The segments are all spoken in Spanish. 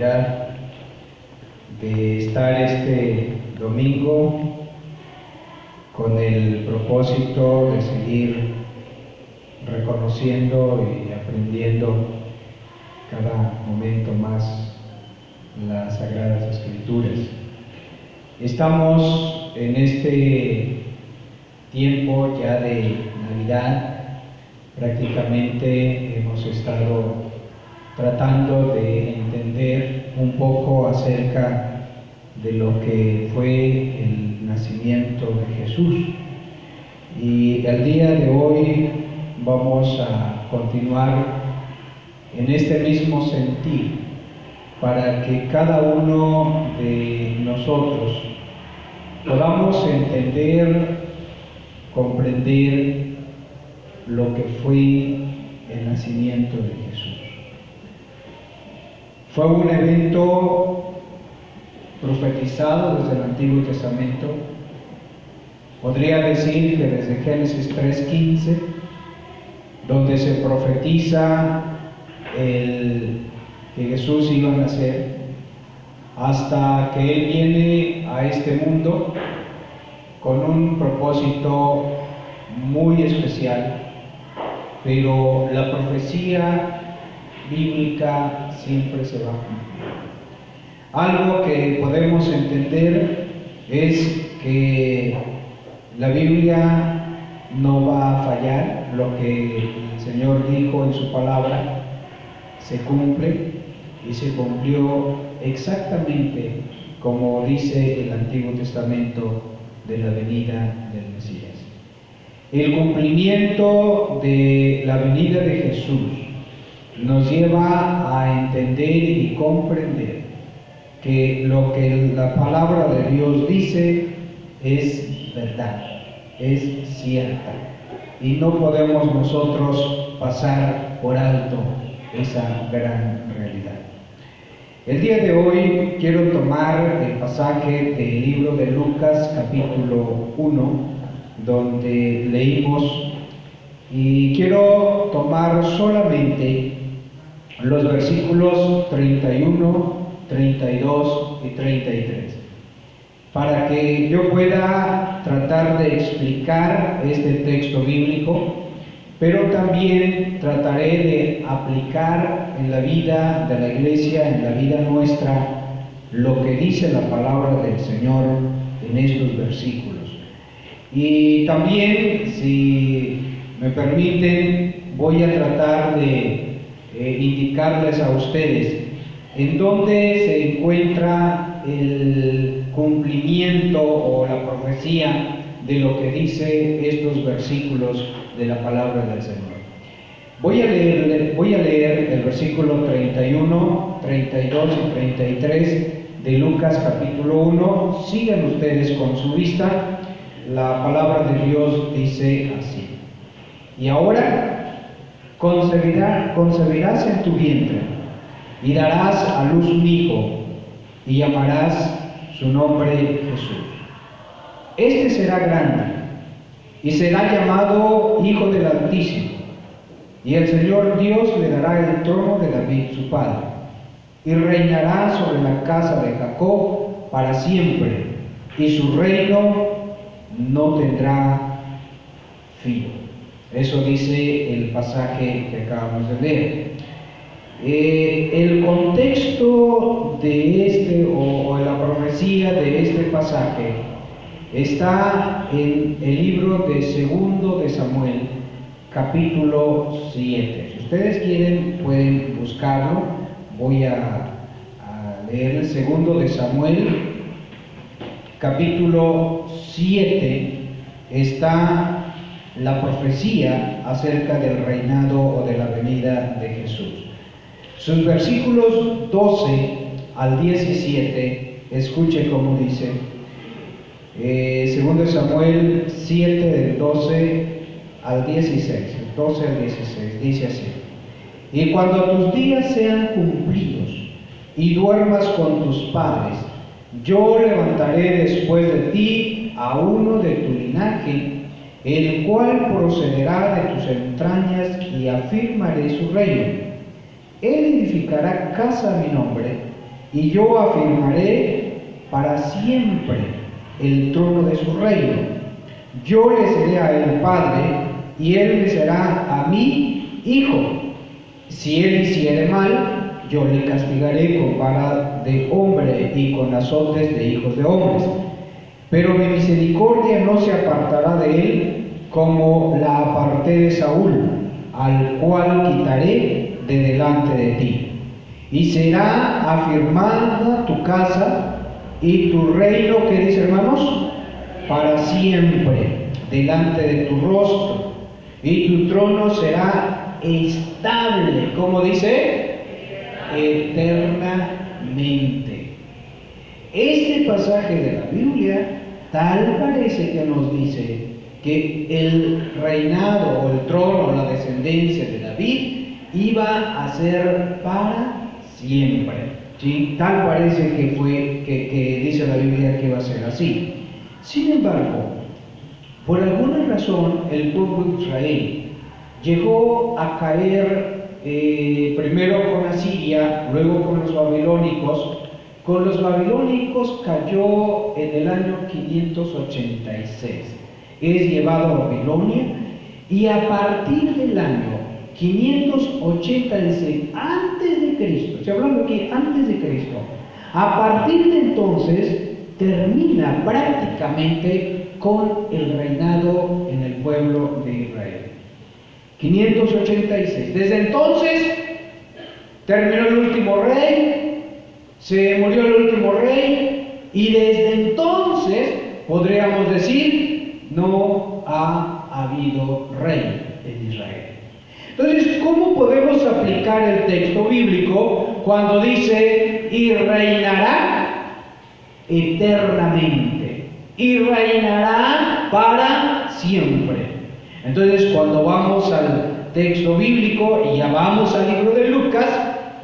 oportunidad de estar este domingo con el propósito de seguir reconociendo y aprendiendo cada momento más las Sagradas Escrituras. Estamos en este tiempo ya de Navidad. Prácticamente hemos estado tratando de entender un poco acerca de lo que fue el nacimiento de Jesús. Y el día de hoy vamos a continuar en este mismo sentido, para que cada uno de nosotros podamos entender, comprender lo que fue el nacimiento de Jesús. Fue un evento profetizado desde el Antiguo Testamento. Podría decir que desde Génesis 3:15, donde se profetiza que Jesús iba a nacer, hasta que Él viene a este mundo con un propósito muy especial. Pero la profecía bíblica siempre se va a cumplir. Algo que podemos entender es que la Biblia no va a fallar. Lo que el Señor dijo en su palabra se cumple, y se cumplió exactamente como dice el Antiguo Testamento de la venida del Mesías. El cumplimiento de la venida de Jesús nos lleva a entender y comprender que lo que la palabra de Dios dice es verdad, es cierta, y no podemos nosotros pasar por alto esa gran realidad. El día de hoy quiero tomar el pasaje del libro de Lucas, capítulo 1, donde leímos, y quiero tomar solamente los versículos 31, 32 y 33, para que yo pueda tratar de explicar este texto bíblico, pero también trataré de aplicar en la vida de la iglesia, en la vida nuestra, lo que dice la palabra del Señor en estos versículos. Y también, si me permiten, voy a tratar de indicarles a ustedes en dónde se encuentra el cumplimiento o la profecía de lo que dice estos versículos de la palabra del Señor. Voy a leer el versículo 31, 32 y 33 de Lucas capítulo 1. Sigan ustedes con su vista. La palabra de Dios dice así: y ahora concebirás en tu vientre y darás a luz un hijo, y llamarás su nombre Jesús. Este será grande y será llamado Hijo del Altísimo, y el Señor Dios le dará el trono de David su padre, y reinará sobre la casa de Jacob para siempre, y su reino no tendrá fin. Eso dice el pasaje que acabamos de leer. El contexto de este o la profecía de este pasaje está en el libro de Segundo de Samuel, capítulo 7. Si ustedes quieren, pueden buscarlo. Voy a leer el Segundo de Samuel, capítulo 7. Está la profecía acerca del reinado o de la venida de Jesús. Sus versículos 12 al 17, escuche cómo dice. Segundo Samuel 7, del 12 al 16, 12 al 16, dice así: y cuando tus días sean cumplidos y duermas con tus padres, yo levantaré después de ti a uno de tu linaje, el cual procederá de tus entrañas, y afirmaré su reino. Él edificará casa a mi nombre, y yo afirmaré para siempre el trono de su reino. Yo le seré a él padre, y él me será a mí hijo. Si él hiciere mal, yo le castigaré con vara de hombre y con azotes de hijos de hombres. Pero mi misericordia no se apartará de él, como la aparté de Saúl, al cual quitaré de delante de ti. Y será afirmada tu casa y tu reino, ¿qué dice, hermanos? Para siempre, delante de tu rostro. Y tu trono será estable, ¿cómo dice? Eternamente. Este pasaje de la Biblia tal parece que nos dice que el reinado o el trono o la descendencia de David iba a ser para siempre, ¿sí? Tal parece que dice la Biblia que iba a ser así. Sin embargo, por alguna razón el pueblo de Israel llegó a caer primero con Asiria, luego con los babilónicos. Con los babilónicos cayó en el año 586. Es llevado a Babilonia, y a partir del año 586 antes de Cristo, estoy hablando aquí antes de Cristo, a partir de entonces termina prácticamente con el reinado en el pueblo de Israel. 586. Desde entonces terminó el último rey, se murió el último rey, y desde entonces podríamos decir no ha habido rey en Israel. Entonces, ¿cómo podemos aplicar el texto bíblico cuando dice y reinará eternamente, y reinará para siempre? Entonces, cuando vamos al texto bíblico y ya vamos al libro de Lucas,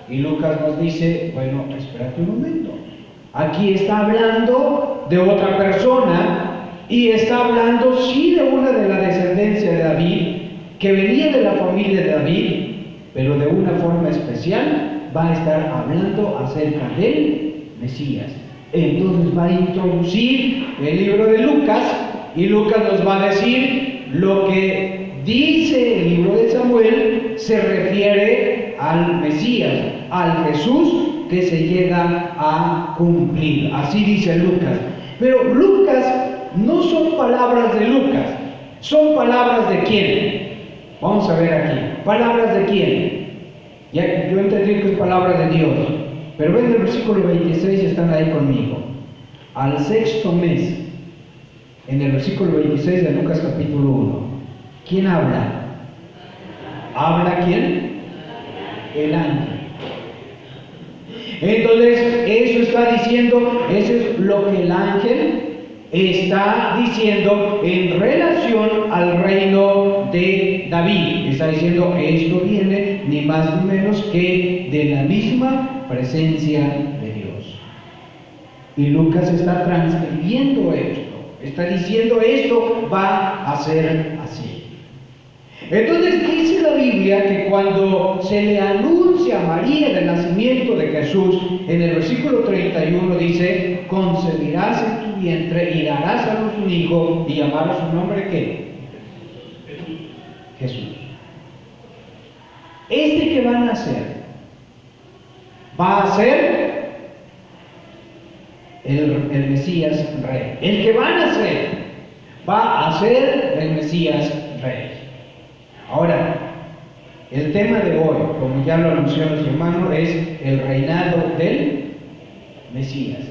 y Lucas nos dice, bueno, espérate un momento, aquí está hablando de otra persona, y está hablando sí de una de la descendencia de David, que venía de la familia de David, pero de una forma especial va a estar hablando acerca del Mesías. Entonces va a introducir el libro de Lucas, y Lucas nos va a decir lo que dice el libro de Samuel se refiere al Mesías, al Jesús que se llega a cumplir. Así dice Lucas. Pero Lucas no son palabras de Lucas, son palabras de quién. Vamos a ver aquí, palabras de quién. Ya, yo entendí que es palabra de Dios, pero ven el versículo 26 y están ahí conmigo. Al sexto mes, en el versículo 26 de Lucas capítulo 1, ¿quién habla? ¿Habla quién? El ángel. Entonces, eso está diciendo, eso es lo que el ángel está diciendo en relación al reino de David. Está diciendo, esto viene ni más ni menos que de la misma presencia de Dios. Y Lucas está transcribiendo esto, está diciendo, esto va a ser así. Entonces dice la Biblia que cuando se le anuncia a María el nacimiento de Jesús, en el versículo 31 dice, concebirás en tu vientre y darás a luz un hijo, y llamarás su nombre ¿qué? Jesús. Este que van a nacer va a ser el Mesías Rey. El que va a nacer va a ser el Mesías Rey. Ahora, el tema de hoy, como ya lo anunció nuestro hermano, es el reinado del Mesías.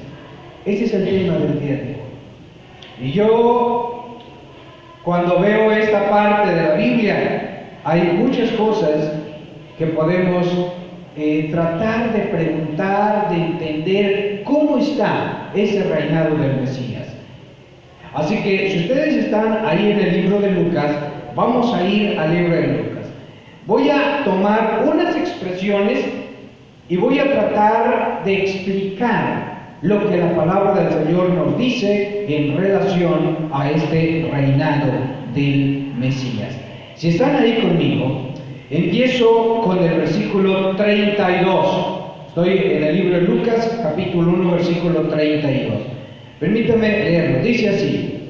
Ese es el tema del día de hoy. Y yo, cuando veo esta parte de la Biblia, hay muchas cosas que podemos tratar de preguntar, de entender cómo está ese reinado del Mesías. Así que si ustedes están ahí en el libro de Lucas, vamos a ir al libro de Lucas. Voy a tomar unas expresiones y voy a tratar de explicar lo que la palabra del Señor nos dice en relación a este reinado del Mesías. Si están ahí conmigo, empiezo con el versículo 32. Estoy en el libro de Lucas, capítulo 1, versículo 32. Permítame leerlo. Dice así: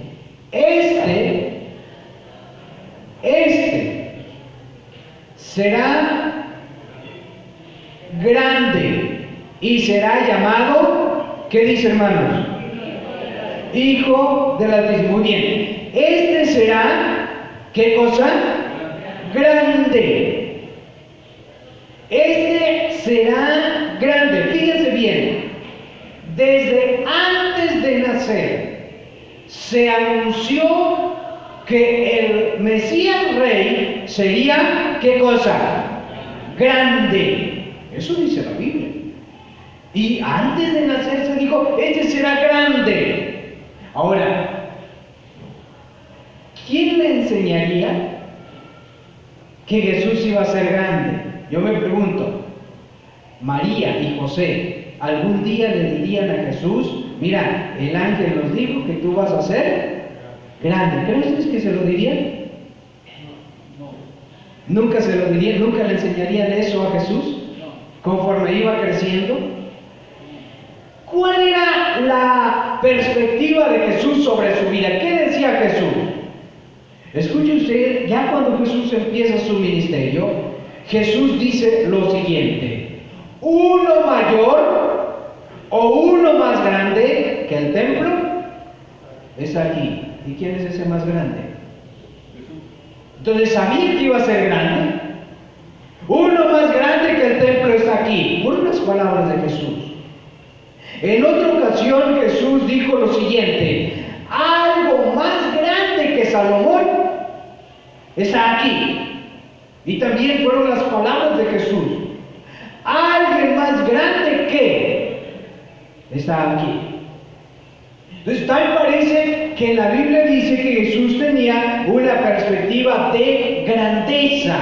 Este será grande y será llamado, ¿qué dice, hermanos? Hijo del Altísimo. Muy bien. Este será, ¿qué cosa? Grande. Este será grande. Fíjense bien. Desde antes de nacer se anunció que el Mesías Rey sería, ¿qué cosa? Grande. Eso dice la Biblia. Y antes de nacer se dijo, este será grande. Ahora, ¿quién le enseñaría que Jesús iba a ser grande? Yo me pregunto, María y José, ¿algún día le dirían a Jesús, mira, el ángel nos dijo que tú vas a ser grande? ¿Crees que se lo dirían? ¿Nunca se lo dirían? ¿Nunca le enseñarían eso a Jesús? Conforme iba creciendo. ¿Cuál era la perspectiva de Jesús sobre su vida? ¿Qué decía Jesús? Escuche usted, ya cuando Jesús empieza su ministerio, Jesús dice lo siguiente: uno mayor o uno más grande que el templo es aquí. ¿Y quién es ese más grande? Entonces sabía que iba a ser grande. Uno más grande que el templo está aquí. Por unas palabras de Jesús. En otra ocasión Jesús dijo lo siguiente: algo más grande que Salomón está aquí. Y también fueron las palabras de Jesús: alguien más grande que está aquí. Entonces tal parece que en la Biblia dice que Jesús tenía una perspectiva de grandeza.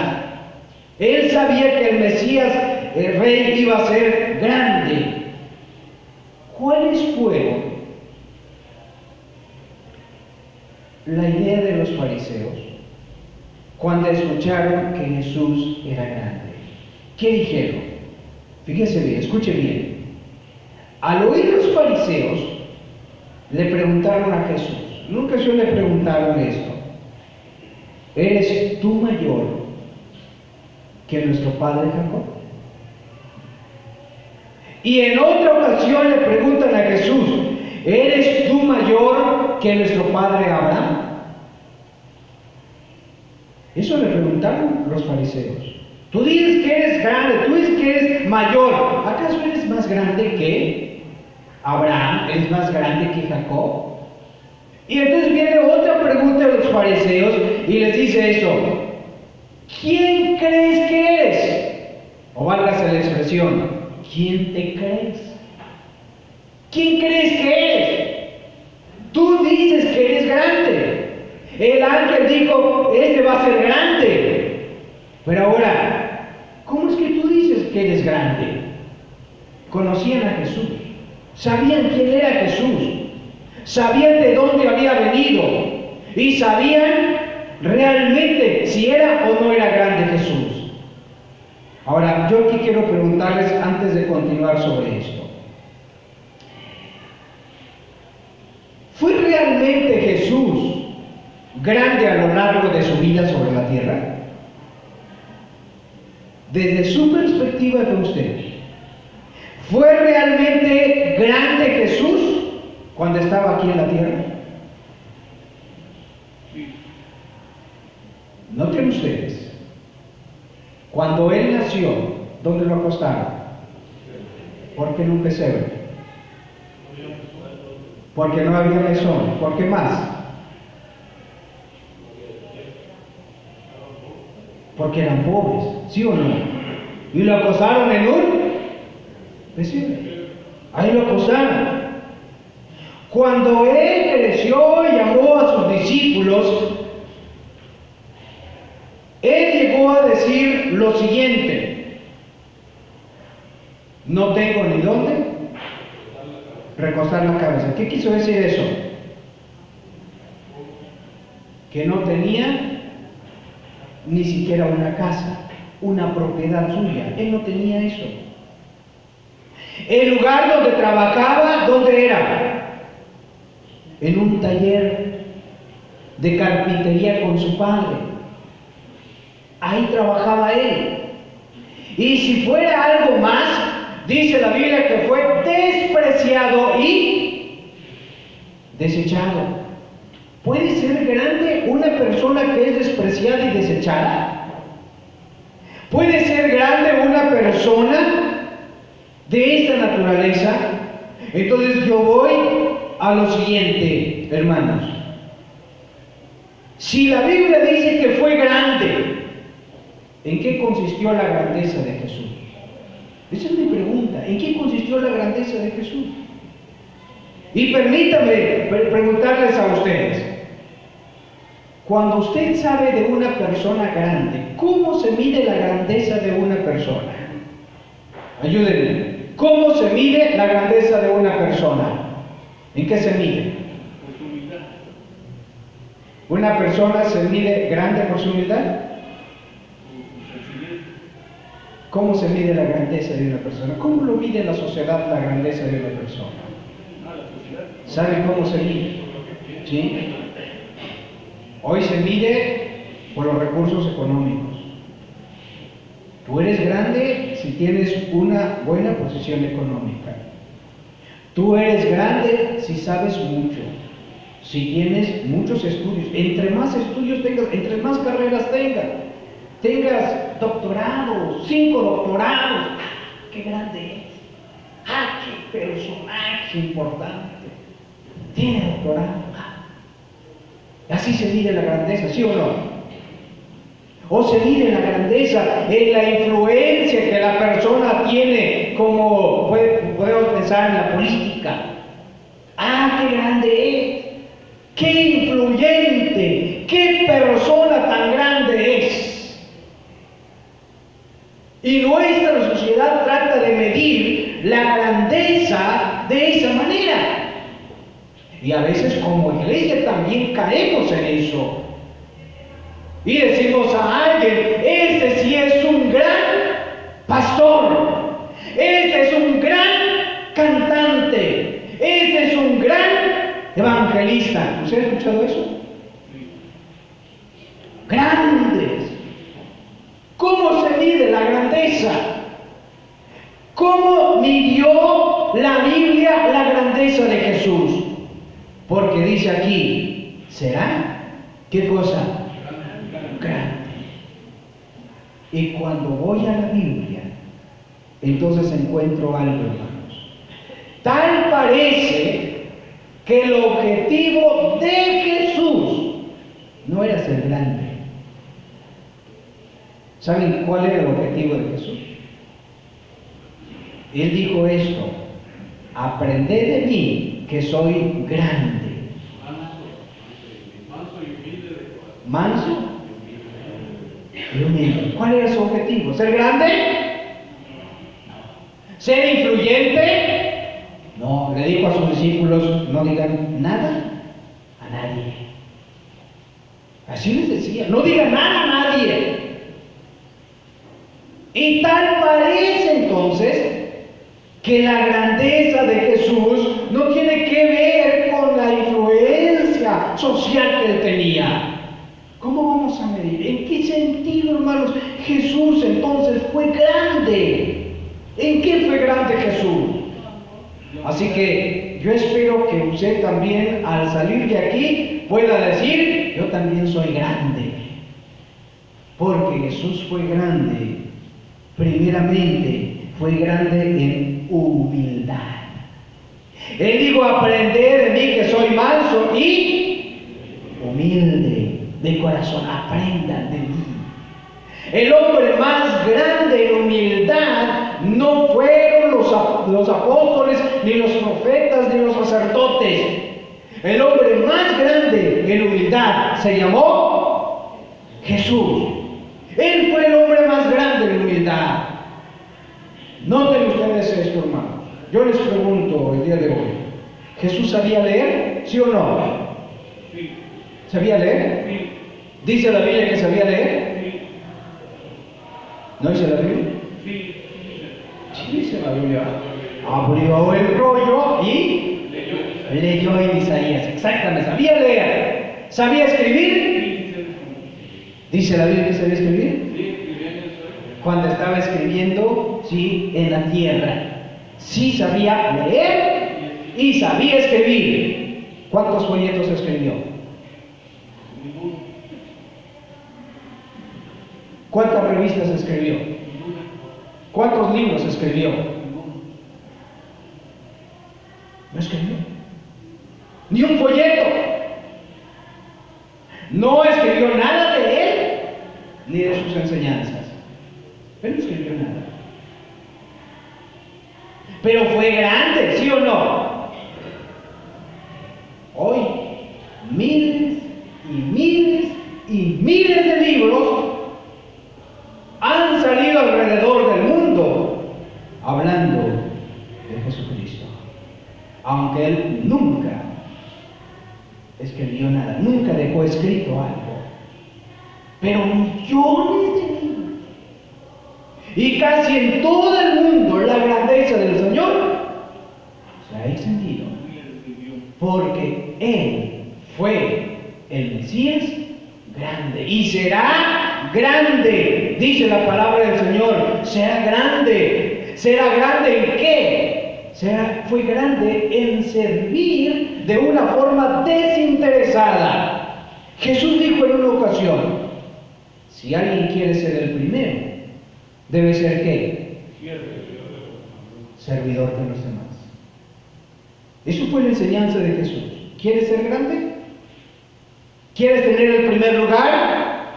Él sabía que el Mesías, el Rey, iba a ser grande. ¿Cuáles fueron la idea de los fariseos cuando escucharon que Jesús era grande? ¿Qué dijeron? Fíjese bien, escuche bien. Al oír los fariseos, le preguntaron a Jesús. Nunca se le preguntaron esto: ¿eres tú mayor que nuestro padre Jacob? Y en otra ocasión le preguntan a Jesús: ¿eres tú mayor que nuestro padre Abraham? Eso le preguntaron los fariseos. Tú dices que eres grande, tú dices que eres mayor. ¿Acaso eres más grande que Abraham? ¿Eres más grande que Jacob? Y entonces viene otra pregunta de los fariseos y les dice eso: ¿quién crees que eres? O válgase la expresión, ¿quién te crees? ¿Quién crees que eres? Tú dices que eres grande. El ángel dijo, este va a ser grande. Pero ahora, ¿cómo es que tú dices que eres grande? Conocían a Jesús, sabían quién era Jesús, sabían de dónde había venido y sabían realmente si era o no era grande Jesús. Ahora, yo aquí quiero preguntarles antes de continuar sobre esto: ¿fue realmente Jesús grande a lo largo de su vida sobre la tierra? Desde su perspectiva de usted, ¿fue realmente grande Jesús cuando estaba aquí en la tierra? Noten ustedes, cuando Él nació, ¿dónde lo acostaron? ¿Por qué en un pesebre? Porque no había mesón. ¿Por qué más? Porque eran pobres, ¿sí o no? Y lo acostaron en un pesebre. Ahí lo acostaron. Cuando Él creció y llamó a sus discípulos, Él llegó a decir lo siguiente: no tengo ni dónde recostar la cabeza. ¿Qué quiso decir eso? Que no tenía ni siquiera una casa, una propiedad suya. Él no tenía eso. El lugar donde trabajaba, ¿dónde era? En un taller de carpintería con su padre. Ahí trabajaba él. Y si fuera algo más, dice la Biblia que fue despreciado y desechado. ¿Puede ser grande una persona que es despreciada y desechada? ¿Puede ser grande una persona de esta naturaleza? Entonces yo voy a lo siguiente, hermanos. Si la Biblia dice que fue grande, ¿en qué consistió la grandeza de Jesús? Esa es mi pregunta. ¿En qué consistió la grandeza de Jesús? Y permítame preguntarles a ustedes. Cuando usted sabe de una persona grande, ¿cómo se mide la grandeza de una persona? Ayúdenme. ¿Cómo se mide la grandeza de una persona? ¿En qué se mide? ¿Una persona se mide grande por su humildad? ¿Cómo se mide la grandeza de una persona? ¿Cómo lo mide la sociedad la grandeza de una persona? ¿Saben cómo se mide? ¿Sí? Hoy se mide por los recursos económicos. Tú eres grande si tienes una buena posición económica. Tú eres grande si sabes mucho, si tienes muchos estudios. Entre más estudios tengas, entre más carreras tengas doctorados, 5 doctorados. ¡Qué grande es! ¡Ah, qué personaje importante! Tiene doctorado. Así se mide la grandeza, ¿sí o no? O se mide la grandeza en la influencia que la persona tiene, como podemos pensar en la política. ¡Ah, qué grande es! ¡Qué influyente! ¡Qué persona tan grande es! Y nuestra sociedad trata de medir la grandeza de esa manera. Y a veces como iglesia también caemos en eso. Y decimos a alguien, este sí es un gran pastor, este es un gran cantante, este es un gran evangelista. ¿Usted ha escuchado eso? Grandes. ¿Cómo se mide la grandeza? ¿Cómo midió la Biblia la grandeza de Jesús? Porque dice aquí, ¿será? ¿Qué cosa? Grande. Y cuando voy a la Biblia, entonces encuentro algo, hermanos. Tal parece que el objetivo de Jesús no era ser grande. ¿Saben cuál era el objetivo de Jesús? Él dijo esto: aprended de mí que soy grande. Manso y humilde. ¿Cuál era su objetivo? ¿Ser grande? ¿Ser influyente? No, le dijo a sus discípulos, no digan nada a nadie. Así les decía, no digan nada a nadie. Y tal parece entonces que la grandeza de Jesús no tiene que ver con la influencia social que él tenía. ¿Cómo vamos a medir? ¿En qué sentido, hermanos, Jesús entonces fue grande? ¿En qué fue grande Jesús? Así que yo espero que usted también, al salir de aquí, pueda decir, yo también soy grande. Porque Jesús fue grande. Primeramente, fue grande en humildad. Él dijo, aprended de mí que soy manso y humilde de corazón. Aprendan de mí. El hombre más grande en humildad no fueron los apóstoles, ni los profetas, ni los sacerdotes. El hombre más grande en humildad se llamó Jesús. Él fue el hombre más grande en humildad. Noten ustedes esto, hermanos. Yo les pregunto el día de hoy, ¿Jesús sabía leer? ¿Sí o no? Sí. ¿Sabía leer? Sí. ¿Dice la Biblia que sabía leer? Sí. ¿No dice la Biblia? Sí. Sí dice la Biblia. Abrió el rollo y leyó en Isaías. Exactamente, sabía leer. ¿Sabía escribir? ¿Dice la Biblia que sabía escribir? Cuando estaba escribiendo, sí, en la tierra. Sí sabía leer y sabía escribir. ¿Cuántos folletos escribió? ¿Cuántas revistas escribió? ¿Cuántos libros escribió? No escribió ni un folleto. No escribió nada de él ni de sus enseñanzas. Él no escribió nada. Pero fue grande, ¿sí o no? Hoy, miles y miles y miles de libros han salido alrededor del mundo hablando de Jesucristo. Aunque él nunca escribió nada, nunca dejó escrito algo. Pero millones de libros. Y casi en todo el mundo la grandeza del Señor se ha extendido. Porque Él fue el Mesías grande y será grande. Dice la palabra del Señor, será grande. ¿Será grande en qué? Fue grande en servir de una forma desinteresada. Jesús dijo en una ocasión, si alguien quiere ser el primero, debe ser ¿qué? Servidor de los demás. Eso fue la enseñanza de Jesús. ¿Quieres ser grande? ¿Quieres tener el primer lugar?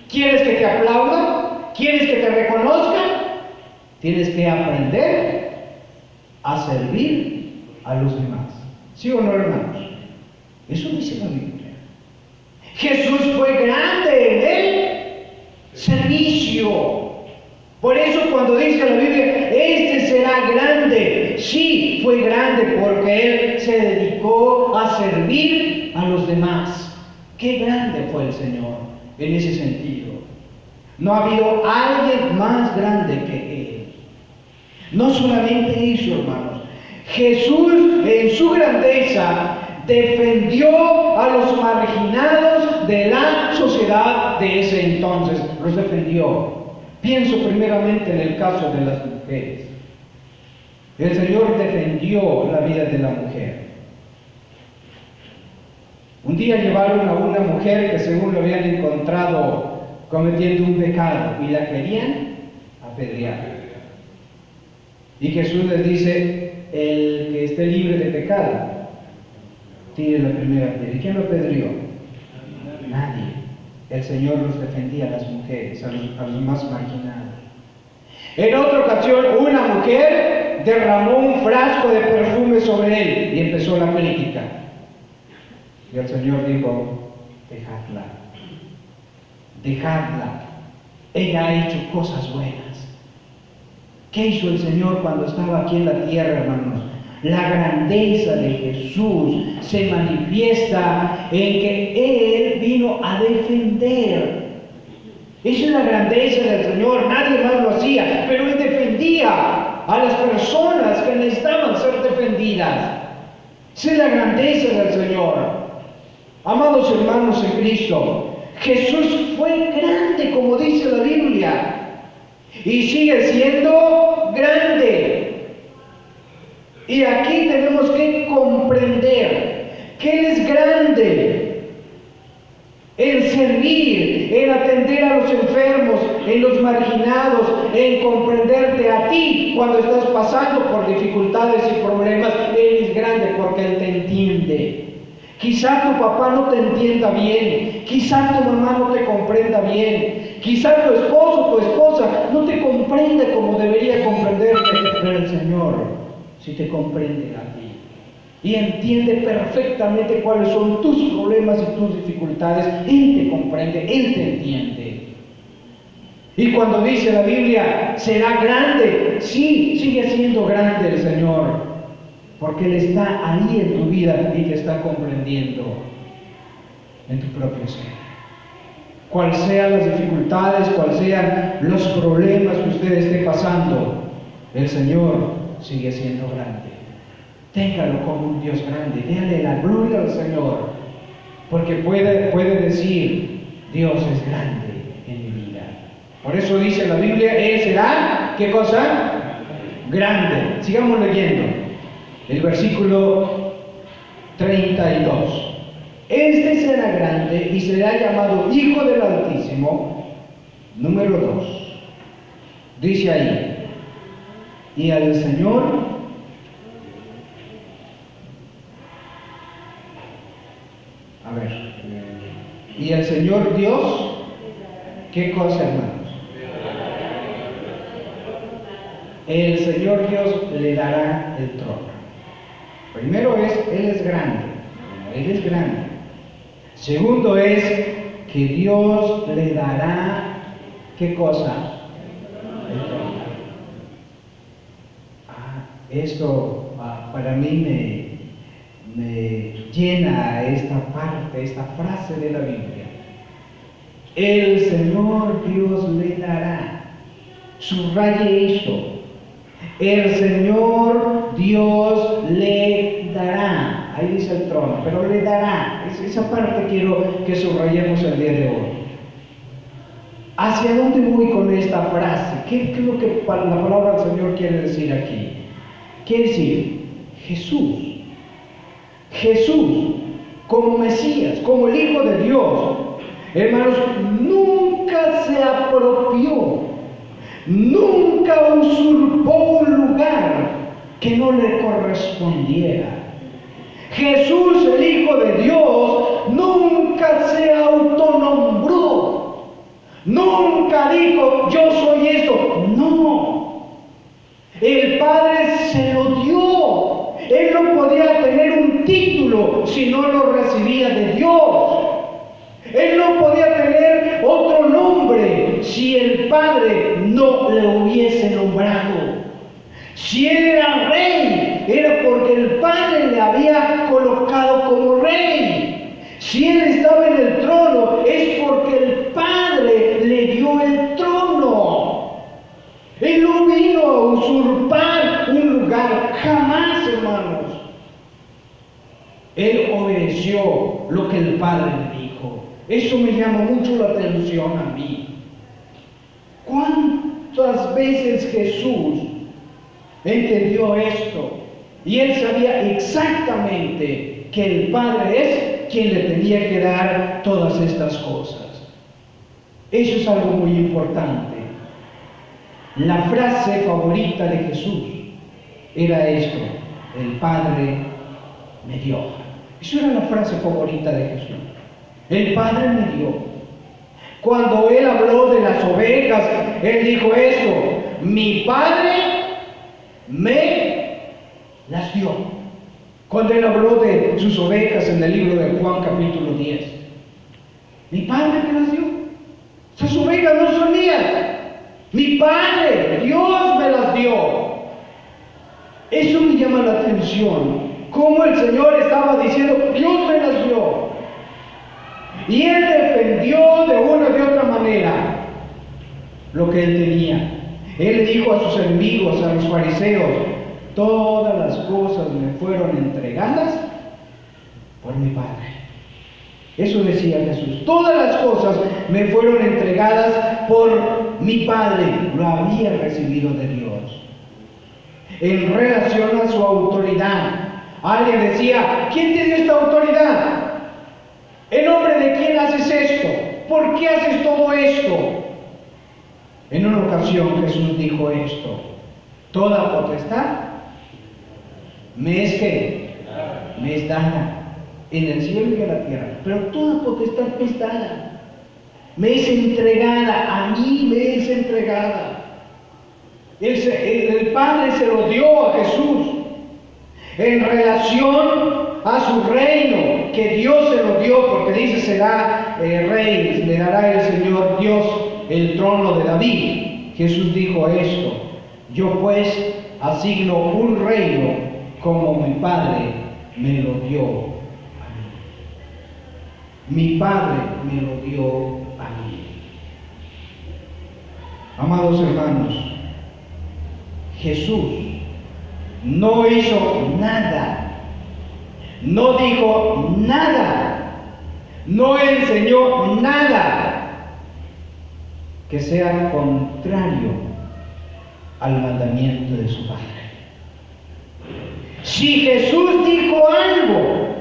¿Quieres que te aplaudan? ¿Quieres que te reconozcan? Tienes que aprender a servir a los demás. ¿Sí o no, hermanos? Eso dice la Biblia. Jesús fue grande en el servicio. Por eso cuando dice la Biblia, este será grande, sí, fue grande porque Él se dedicó a servir a los demás. Qué grande fue el Señor en ese sentido. No ha habido alguien más grande que Él. No solamente eso, hermanos. Jesús en su grandeza defendió a los marginados de la sociedad de ese entonces. Los defendió. Pienso primeramente en el caso de las mujeres. El Señor defendió la vida de la mujer. Un día llevaron a una mujer que según lo habían encontrado cometiendo un pecado y la querían apedrear. Y Jesús les dice, el que esté libre de pecado, tire la primera piedra. ¿Y quién lo apedreó? Nadie. El Señor los defendía a las mujeres, a los más marginados. En otra ocasión, una mujer derramó un frasco de perfume sobre él y empezó la crítica. Y el Señor dijo, dejadla, dejadla. Ella ha hecho cosas buenas. ¿Qué hizo el Señor cuando estaba aquí en la tierra, hermanos? La grandeza de Jesús se manifiesta en que Él vino a defender. Esa es la grandeza del Señor. Nadie más lo hacía, pero Él defendía a las personas que necesitaban ser defendidas. Esa es la grandeza del Señor. Amados hermanos en Cristo, Jesús fue grande, como dice la Biblia, y sigue siendo grande. Y aquí tenemos que comprender que Él es grande en servir, en atender a los enfermos, en los marginados, en comprenderte a ti cuando estás pasando por dificultades y problemas. Él es grande porque Él te entiende. Quizá tu papá no te entienda bien, quizá tu mamá no te comprenda bien, quizá tu esposo o tu esposa no te comprenda como debería comprenderte, pero el Señor sí te comprende a ti y entiende perfectamente cuáles son tus problemas y tus dificultades. Él te comprende, Él te entiende. Y cuando dice la Biblia, será grande, sí, sigue siendo grande el Señor, porque Él está ahí en tu vida y te está comprendiendo en tu propio ser. Cuáles sean las dificultades, cuáles sean los problemas que usted esté pasando, el Señor sigue siendo grande. Téngalo como un Dios grande, déle la gloria al Señor, porque puede decir, Dios es grande en mi vida. Por eso dice la Biblia, Él será, ¿qué cosa? Grande. Sigamos leyendo el versículo 32. Este será grande y será llamado Hijo del Altísimo. Número 2. Dice ahí, y al Señor y el Señor Dios, ¿qué cosa, hermanos? El Señor Dios le dará el trono. Primero es, Él es grande. Él es grande. Segundo es que Dios le dará, ¿qué cosa? El trono. Esto para mí me llena esta parte, esta frase de la Biblia. El Señor Dios le dará. Subraye esto. El Señor Dios le dará. Ahí dice el trono, pero le dará. Esa parte quiero que subrayemos el día de hoy. ¿Hacia dónde voy con esta frase? ¿Qué es lo que la palabra del Señor quiere decir aquí? Quiere decir, Jesús, como Mesías, como el Hijo de Dios, hermanos, nunca se apropió, nunca usurpó un lugar que no le correspondiera. Jesús, el Hijo de Dios, nunca se autonombró, nunca dijo, yo soy esto. No, el Padre se lo dio. Él no podía tener un título si no lo recibía de Dios. Él no podía tener otro nombre si el Padre no le hubiese nombrado. Si Él era rey, era porque el Padre le había colocado como rey. Si Él estaba en el trono, es porque el Padre le dio el trono. Él no vino a usurpar un lugar, jamás, hermanos. Él obedeció lo que el Padre le dijo. Eso me llama mucho la atención a mí. ¿Cuántas veces Jesús entendió esto? Y Él sabía exactamente que el Padre es quien le tenía que dar todas estas cosas. Eso es algo muy importante. La frase favorita de Jesús era esto: el Padre me dio. Eso era la frase favorita de Jesús. El Padre me dio. Cuando Él habló de las ovejas, Él dijo esto: mi Padre me las dio. Cuando Él habló de sus ovejas en el libro de Juan capítulo 10, mi Padre me las dio. Esas ovejas no son mías. Mi Padre, Dios me las dio. Eso me llama la atención. Cómo el Señor estaba diciendo, Dios me las dio. Y Él defendió de una y de otra manera lo que Él tenía. Él le dijo a sus enemigos, a los fariseos, todas las cosas me fueron entregadas por mi Padre. Eso decía Jesús. Todas las cosas me fueron entregadas por mi Padre. Lo había recibido de Dios. En relación a su autoridad, alguien decía, ¿quién te dio esta autoridad? ¿En nombre de quién haces esto? ¿Por qué haces todo esto? En una ocasión Jesús dijo esto: toda potestad me es dada en el cielo y en la tierra, pero toda potestad me es dada, me es entregada, a mí me es entregada. El Padre se lo dio a Jesús en relación a su reino, que Dios se lo dio, porque dice, será rey, le dará el Señor Dios el trono de David. Jesús dijo esto: yo pues asigno un reino como mi Padre me lo dio a mí. Mi Padre me lo dio a mí. Amados hermanos, Jesús no hizo nada, no dijo nada, no enseñó nada que sea contrario al mandamiento de su Padre. Si Jesús dijo algo,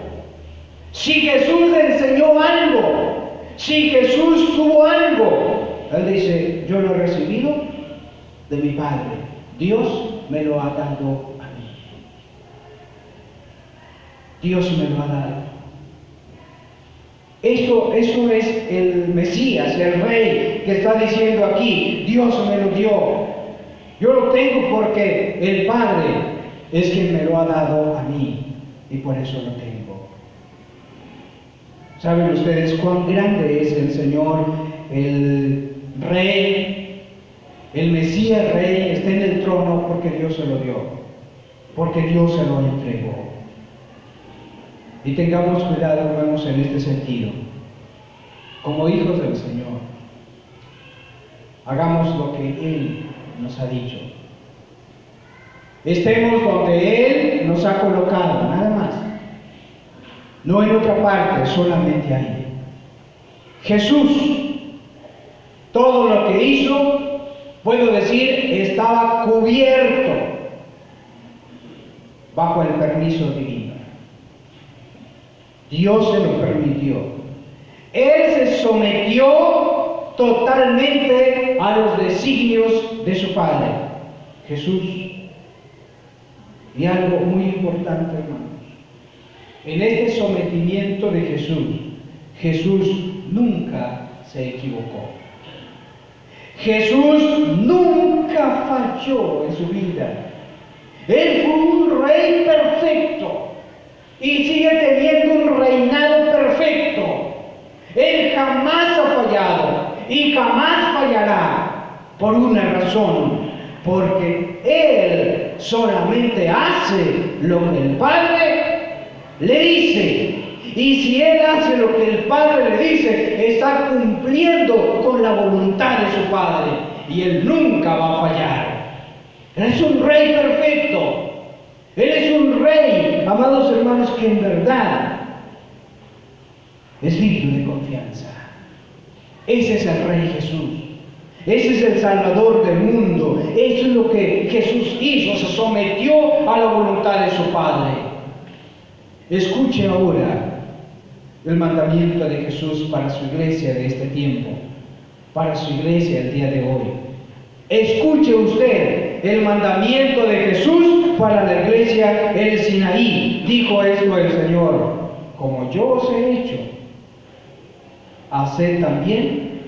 si Jesús enseñó algo, si Jesús tuvo algo, Él dice, yo lo he recibido de mi Padre. Dios me lo ha dado a mí. Dios me lo ha dado. Eso es el Mesías, el Rey, que está diciendo aquí, Dios me lo dio. Yo lo tengo porque el Padre es quien me lo ha dado a mí, y por eso lo tengo. ¿Saben ustedes cuán grande es el Señor, el Rey, el Mesías Rey? Está en el trono porque Dios se lo dio, porque Dios se lo entregó. Y tengamos cuidado, hermanos, en este sentido. Como hijos del Señor, hagamos lo que Él nos ha dicho. Estemos donde Él nos ha colocado, nada más. No en otra parte, solamente ahí. Jesús, todo lo que hizo, puedo decir, estaba cubierto bajo el permiso divino. Dios se lo permitió. Él se sometió totalmente a los designios de su Padre, Jesús. Y algo muy importante, hermanos, en este sometimiento de Jesús, Jesús nunca se equivocó. Jesús nunca falló en su vida. Él fue un rey perfecto y sigue teniendo un reinado perfecto. Él jamás ha fallado y jamás fallará, por una razón, porque Él solamente hace lo que el Padre le dice. Y si Él hace lo que el Padre le dice, está cumpliendo con la voluntad de su Padre, y Él nunca va a fallar. Él es un rey perfecto. Él es un rey, amados hermanos, que en verdad es digno de confianza. Ese es el Rey Jesús. Ese es el Salvador del mundo. Eso es lo que Jesús hizo, se sometió a la voluntad de su Padre. Escuche ahora el mandamiento de Jesús para su iglesia de este tiempo, para su iglesia el día de hoy. Escuche usted el mandamiento de Jesús para la iglesia El Sinaí. Dijo esto el Señor: como yo os he hecho, haced también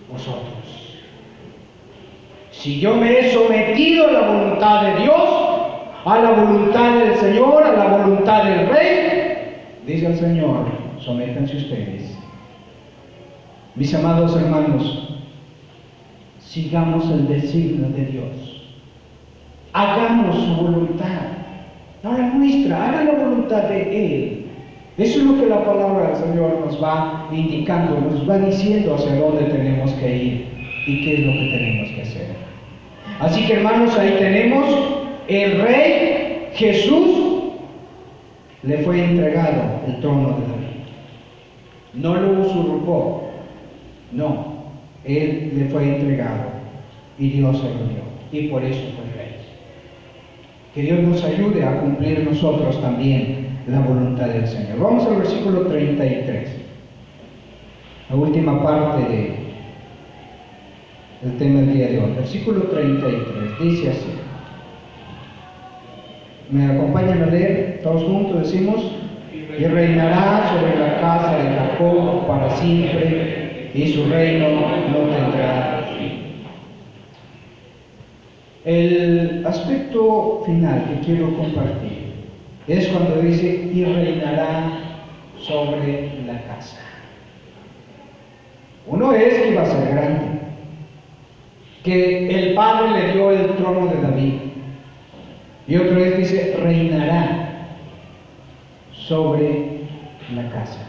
vosotros. Si yo me he sometido a la voluntad de Dios, a la voluntad del Señor, a la voluntad del Rey, dice el Señor, sométanse ustedes. Mis amados hermanos, sigamos el designio de Dios. Hagamos su voluntad, no la nuestra, hagan la voluntad de Él. Eso es lo que la palabra del Señor nos va indicando, nos va diciendo hacia dónde tenemos que ir y qué es lo que tenemos que hacer. Así que, hermanos, ahí tenemos el Rey Jesús. Le fue entregado el trono de David. No lo usurpó, no, Él le fue entregado y Dios se lo dio, y por eso fue Rey. Que Dios nos ayude a cumplir nosotros también la voluntad del Señor. Vamos al versículo 33, la última parte del tema del día de hoy. Versículo 33 dice así. ¿Me acompañan a leer? Todos juntos decimos: y reinará sobre la casa de Jacob para siempre, y su reino no tendrá fin. El aspecto final que quiero compartir es cuando dice: y reinará sobre la casa. Uno es que iba a ser grande, que el Padre le dio el trono de David, y otro es, dice, reinará sobre la casa.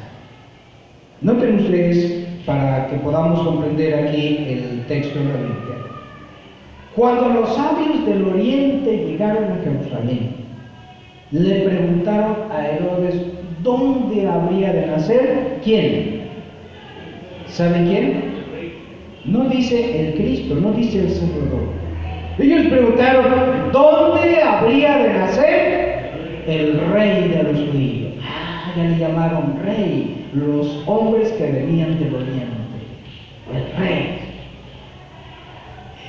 Noten ustedes, para que podamos comprender aquí el texto de la Biblia, Cuando los sabios del oriente llegaron a Jerusalén, le preguntaron a Herodes dónde habría de nacer. ¿Quién? ¿Sabe quién? No dice el Cristo, no dice el Salvador. Ellos preguntaron dónde habría de nacer el rey de los judíos. Ya le llamaron rey los hombres que venían del oriente. El rey.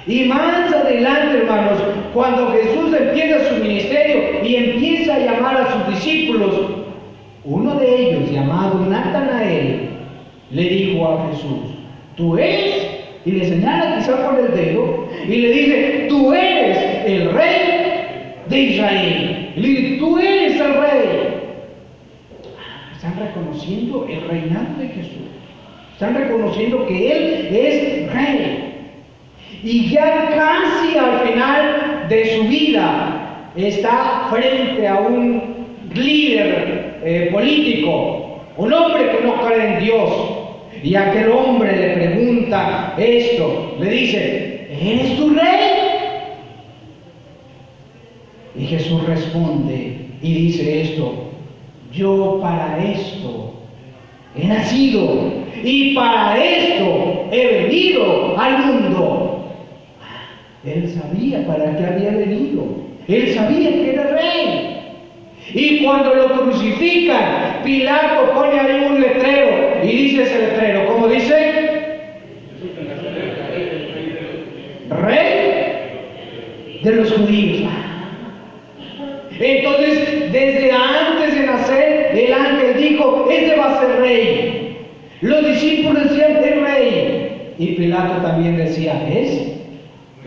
Y más adelante, hermanos, cuando Jesús empieza su ministerio y empieza a llamar a sus discípulos, uno de ellos, llamado Natanael, le dijo a Jesús: ¿tú eres? Y le señala quizá con el dedo y le dice: tú eres el rey de Israel. Y le dice: tú eres el rey. Están reconociendo el reinado de Jesús. Están reconociendo que Él es rey. Y ya casi al final de su vida está frente a un líder político, un hombre que no cree en Dios. Y aquel hombre le pregunta esto, le dice: ¿eres tu rey? Y Jesús responde y dice esto: yo para esto he nacido y para esto he venido al mundo. Él sabía para qué había venido. Él sabía que era rey. Y cuando lo crucifican, Pilato pone ahí un letrero y dice ese letrero, ¿cómo dice? Rey de los judíos. Entonces, desde antes de nacer, el ángel dijo: este va a ser rey. Los discípulos decían: es rey. Y Pilato también decía: es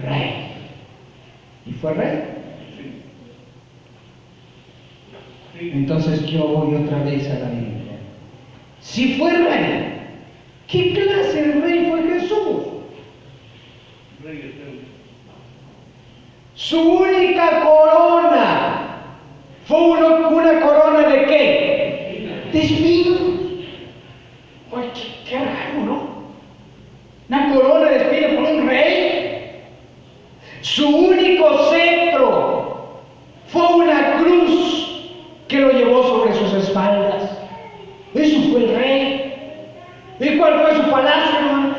rey. Y fue rey. Entonces yo voy otra vez a la Biblia. Si fue rey, ¿qué clase de rey fue Jesús? Su única corona fue una corona ¿de qué? De espinos. Oye, qué raro, ¿no? Una corona de espinos por un rey. Su único cetro fue una cruz que lo llevó sobre sus espaldas. Eso fue el rey. ¿Y cuál fue su palacio, hermanos?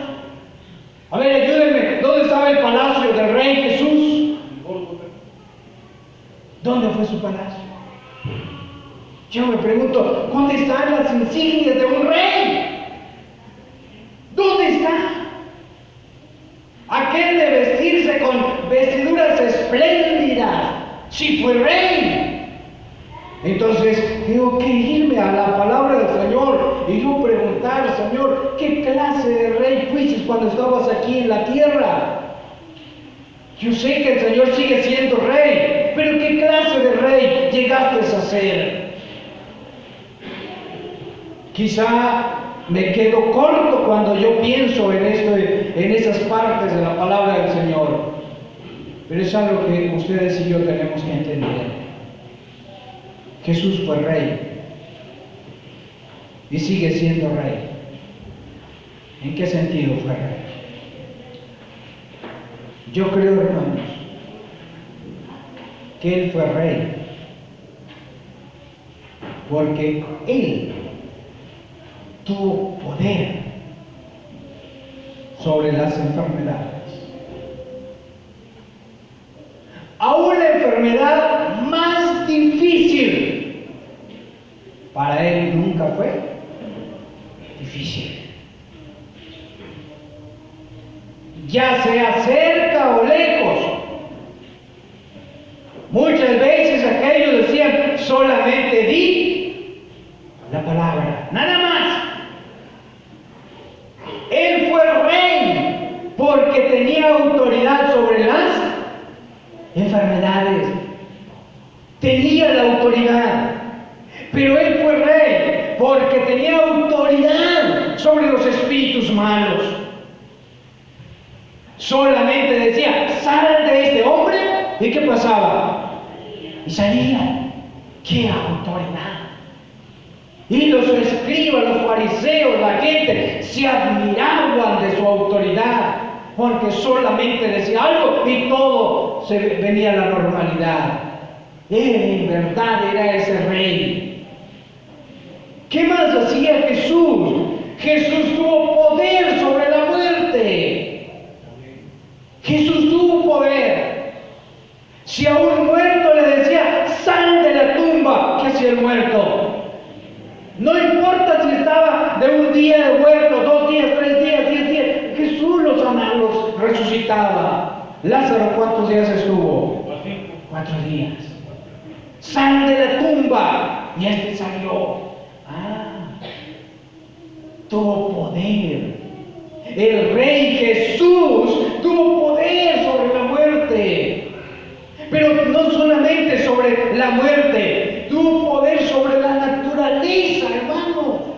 A ver, ayúdenme. ¿Dónde estaba el palacio del rey Jesús? ¿Dónde fue su palacio? Yo me pregunto, ¿dónde están las insignias de un rey? ¿Dónde está? Aquel de vestirse con vestiduras espléndidas, si fue rey. Entonces tengo que irme a la palabra del Señor y yo preguntar: Señor, ¿qué clase de rey fuiste cuando estabas aquí en la tierra? Yo sé que el Señor sigue siendo rey, pero ¿qué clase de rey llegaste a ser? Quizá me quedo corto cuando yo pienso en esas partes de la palabra del Señor, pero es algo que ustedes y yo tenemos que entender. Jesús fue rey y sigue siendo rey. ¿En qué sentido fue rey? Yo creo, hermanos, que Él fue rey porque Él tuvo poder sobre las enfermedades. Aún la enfermedad más difícil, para Él nunca fue difícil. Ya sea cerca o lejos. Muchas veces aquellos decían: solamente di la palabra, nada más. Él fue rey porque tenía autoridad sobre las enfermedades. Tenía la autoridad. Pero Él fue rey porque tenía autoridad sobre los espíritus malos. Solamente decía: sal de este hombre. ¿Y qué pasaba? Y salía. ¡Qué autoridad! Y los escribas, los fariseos, la gente se admiraban de su autoridad. porque solamente decía algo y todo se venía a la normalidad. Él en verdad era ese rey. ¿Qué más hacía Jesús? Jesús tuvo poder sobre la muerte. Jesús tuvo poder. Si a un muerto le decía, sal de la tumba, ¿qué hacía el muerto? No importa si estaba de un día de muerto, 2 días, 3 días, 10 días, Jesús los resucitaba. Lázaro, ¿cuántos días estuvo? 4 días. Sal de la tumba, y este salió. Tuvo poder. El Rey Jesús tuvo poder sobre la muerte. Pero no solamente sobre la muerte, tuvo poder sobre la naturaleza, hermano.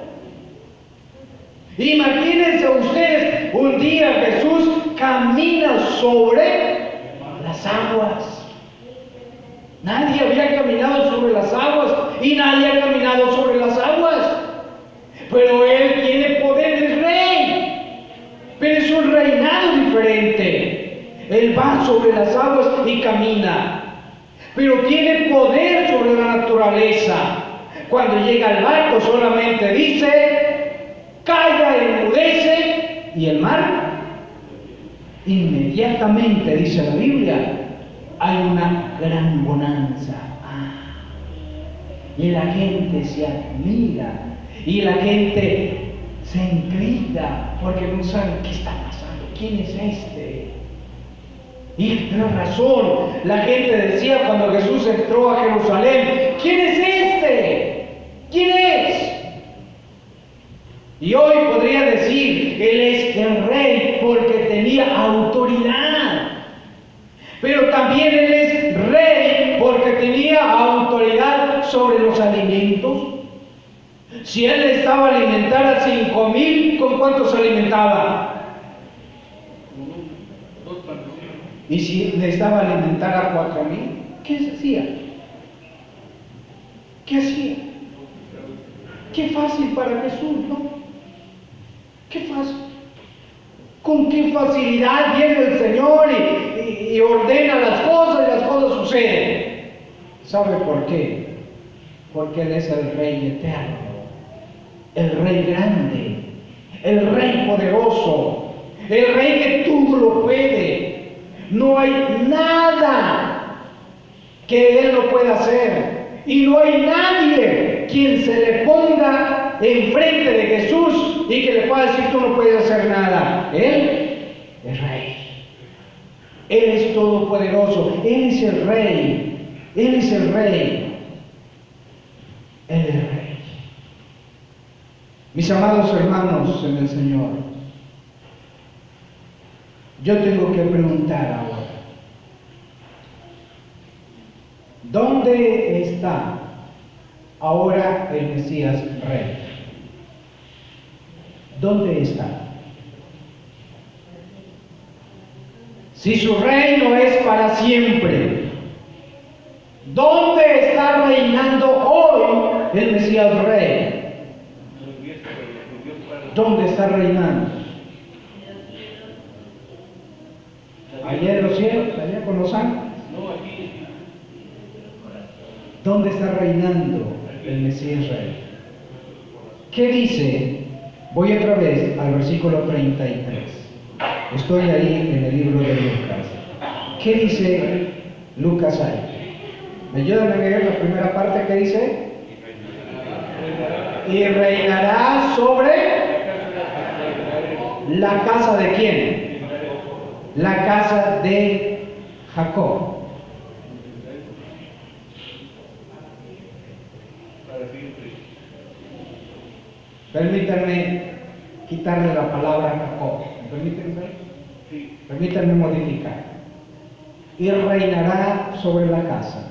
Imagínense ustedes, un día Jesús camina sobre las aguas. Nadie había caminado sobre las aguas y nadie ha caminado sobre las aguas. Pero Él tiene poder, es rey. Pero es un reinado diferente. Él va sobre las aguas y camina. Pero tiene poder sobre la naturaleza. Cuando llega al barco solamente dice, calla, enmudece, y el mar, inmediatamente, dice la Biblia, hay una gran bonanza. Y la gente se admira. Y la gente se intriga porque no saben qué está pasando, quién es este. Y tiene razón, la gente decía cuando Jesús entró a Jerusalén, ¿quién es este? ¿Quién es? Y hoy podría decir, Él es el rey porque tenía autoridad. Pero también Él es rey porque tenía autoridad sobre los alimentos. Si Él necesitaba alimentar a 5,000, ¿con cuántos se alimentaba? Y si necesitaba alimentar a 4,000, ¿qué se hacía? ¿Qué hacía? Qué fácil para Jesús, ¿no? Qué fácil. Con qué facilidad viene el Señor y ordena las cosas y las cosas suceden. ¿Sabe por qué? Porque Él es el Rey eterno, el Rey grande, el Rey poderoso, el Rey que todo lo puede. No hay nada que Él no pueda hacer, y no hay nadie quien se le ponga enfrente de Jesús y que le pueda decir, tú no puedes hacer nada. Él es Rey, Él es todopoderoso, Él es el Rey, Él es el Rey, Él es el Rey. Mis amados hermanos en el Señor, yo tengo que preguntar ahora, ¿dónde está ahora el Mesías Rey? ¿Dónde está? Si su reino es para siempre, ¿dónde está reinando hoy el Mesías Rey? ¿Dónde está reinando? Allá en los cielos, allá con los ángeles. ¿Dónde está reinando el Mesías Rey? ¿Qué dice? Voy otra vez al versículo 33. Estoy ahí en el libro de Lucas. ¿Qué dice Lucas ahí? ¿Me ayudan a leer la primera parte? ¿Qué dice? Y reinará sobre la casa de quién? La casa de Jacob. Permítanme quitarle la palabra Jacob. Permítanme modificar. Y reinará sobre la casa.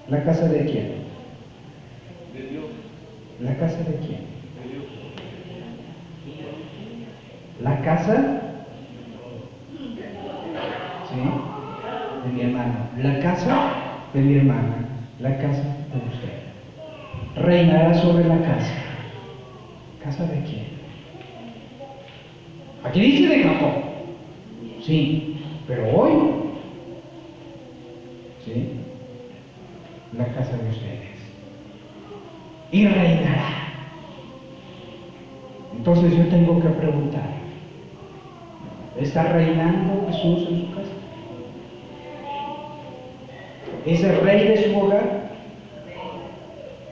¿La casa de quién? De Dios. ¿La casa de quién? De Dios. ¿La casa? ¿Sí? De mi hermano. La casa de mi hermana. La casa de usted. Reinará sobre la casa. ¿Casa de quién? Aquí dice de Jacob. Sí, pero hoy, ¿sí? La casa de ustedes. Y reinará. Entonces yo tengo que preguntar, ¿está reinando Jesús en su casa? ¿Es el rey de su hogar?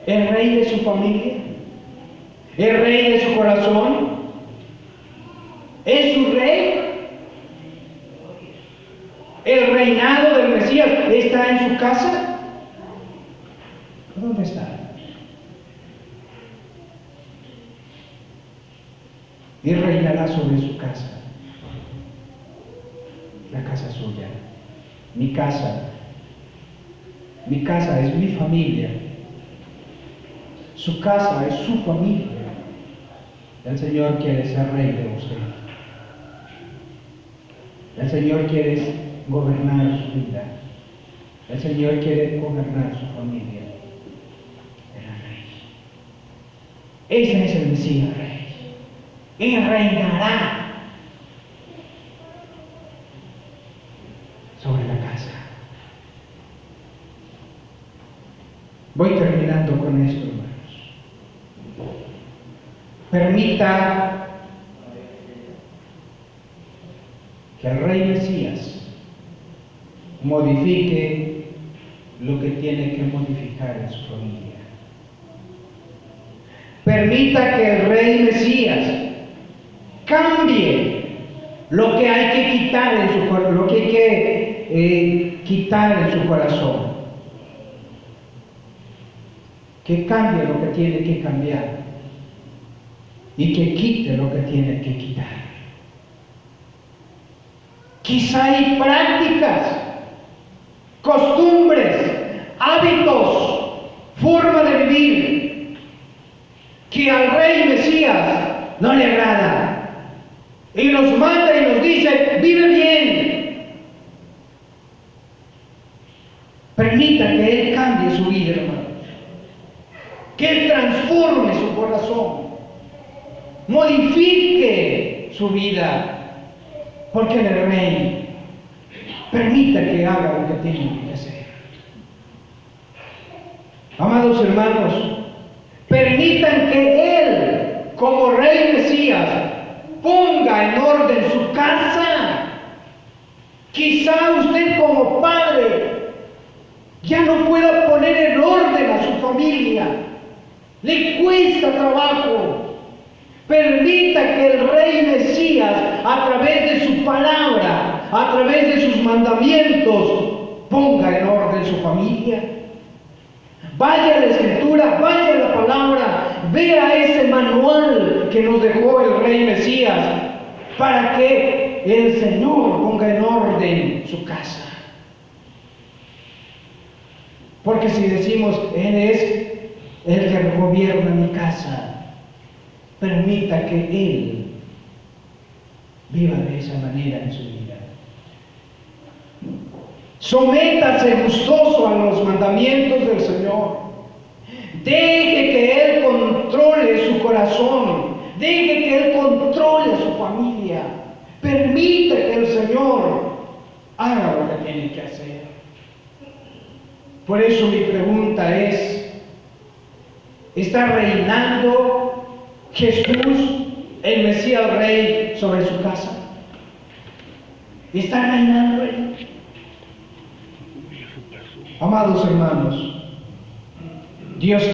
¿El rey de su familia? ¿El rey de su corazón? ¿Es su rey? ¿El reinado del Mesías está en su casa? ¿Dónde está? Y reinará sobre su casa, la casa suya, mi casa. Mi casa es mi familia. Su casa es su familia. El Señor quiere ser rey de usted. El Señor quiere gobernar su vida. El Señor quiere gobernar su familia. El rey. Ese es el Mesías rey. Y reinará sobre la casa. Voy terminando con esto, hermanos. Permita que el rey Mesías modifique lo que tiene que modificar en su familia. Permita que el rey Mesías cambie lo que hay que quitar en su corazón, lo que hay que quitar en su corazón. Que cambie lo que tiene que cambiar y que quite lo que tiene que quitar. Quizá hay prácticas, costumbres, hábitos, forma de vivir que al rey Mesías no le agrada. Y nos manda y nos dice, vive bien. Permita que Él cambie su vida, hermano. Que Él transforme su corazón. Modifique su vida. Porque el rey permita que haga lo que tiene que hacer. Amados hermanos, permitan que Él, como rey Mesías, ponga en orden su casa. Quizá usted como padre ya no pueda poner en orden a su familia. Le cuesta trabajo. Permita que el rey Mesías, a través de su palabra, a través de sus mandamientos, ponga en orden su familia. Vaya a la Escritura, vaya a la palabra, vea ese manual que nos dejó el rey Mesías para que el Señor ponga en orden su casa. Porque si decimos, Él es el que gobierna mi casa, permita que Él viva de esa manera en su vida. Sométase gustoso a los mandamientos del Señor. Deje que Él controle su corazón. Deje que Él controle su familia. Permita que el Señor haga lo que tiene que hacer. Por eso mi pregunta es, ¿está reinando Jesús, el Mesías Rey, sobre su casa? ¿Está reinando Él? Amados hermanos, Dios